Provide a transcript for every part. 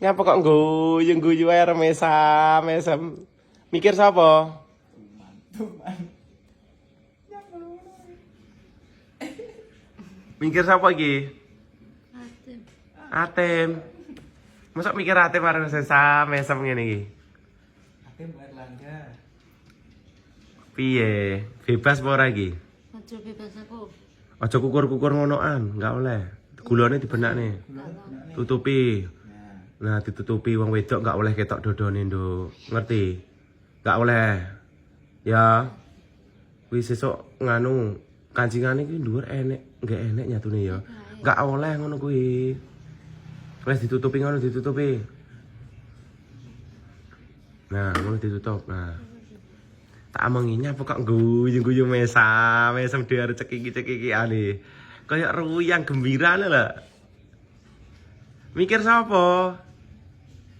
Ngapa kok guyu ae mesam. Mikir sapa? Mikir sapa iki? Atem. Masa mikir atem arep mesam ngene iki? Atem Erlangga. Piye? Bebas apa ora iki? Aja bebas aku. Aja kukur-kukur ngonoan, enggak oleh. Gulane dibenakne. Tutupi. Nah, ditutupi wong wedok enggak oleh ketok dodone, Nduk. Ngerti? Enggak oleh. Ya. Wis sesuk nganu kancingane kuwi dhuwur enek, enggak enek nyatune ya. Enggak oleh ngono kuwi. Wis ditutupi ngono, ditutupi. Nah, ngono ditutup. Nah. Tak menginya apa kok guyu-guyu mesam dhewe cekiki ale. Kayak ruyang gembira lho. Mikir sapa?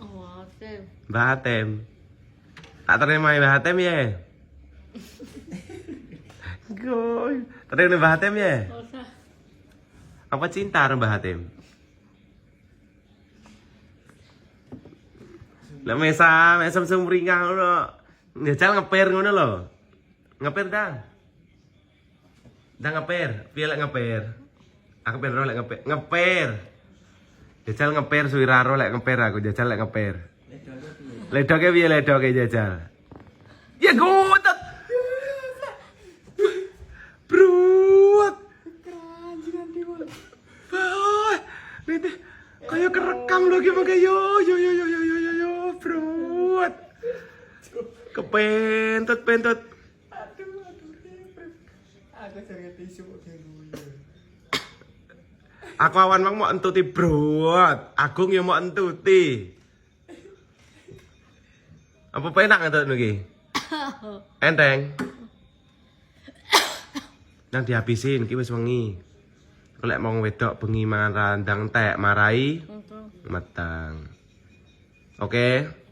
Oh, Atem. Mbah Atem. Tak terima Mbah Atem ya. Goy, terima Mbah Atem ya. Ora. Apa cinta karo Mbah Atem? Lah mesam sumringah ngono. Njajal ngeper ngono lho. Ngeper dang. Dang ngeper, piye lek ngeper? Aku pengen ro lek ngeper. Ngeper. Jajal ngeper suwiraro lek ngeper aku jajal lek ngeper. Ledoke piye ledoke jajal? Ya gotot. Bruwat. Keranjingan diwol. Wah, ini kayak kerekam lho ki mangke yo bruwat. Kepentut. Aduh. Aku sering tisu kok guyu. Aku awan mang mau entuti bruwat. Agung yo mau entuti. Apa penak ngentut iki? Enteng. Nang dihabisin ki wis wengi. Kolek mau wedok bengi mangan randang entek marai metang. Oke.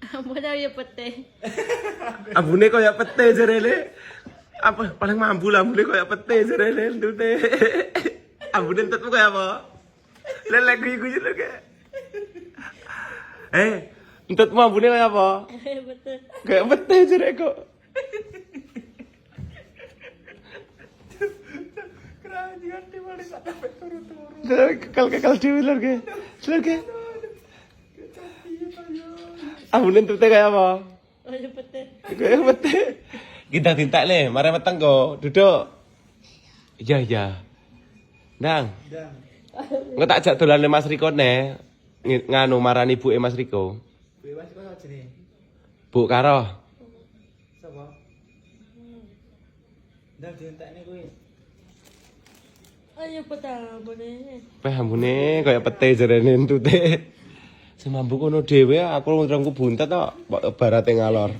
Apa ya pete? Ambune koyo pete jarene. Apa paling mampu lah ambune koyo pete jarene entute. Ambune entutmu koyo apa? Lelek guyu-guyu lho ke. Entutmu ambune koyo apa? Pete. Kayak pete jare kok. Keranjingan diwol sak sampe turu-turu. Kekal dhewe lho ke. Lho ke. Ambune entute kayak apa? Oh, ya pete. Kayak pete. Kita tintak le, mare meteng kok. Duduk. Iya. Ndang. Engko tak jak dolane Mas Riko ne. Nganu marani ibuke Mas Riko. Kuwi wis kok jenenge. Bu Karo. Sapa? Ndang dientekne kuwi. Ayo pete ambune. Ambune kaya pete jarene entute. Sing mambu kono dhewe aku ngrungku buntet kok barate ngalor.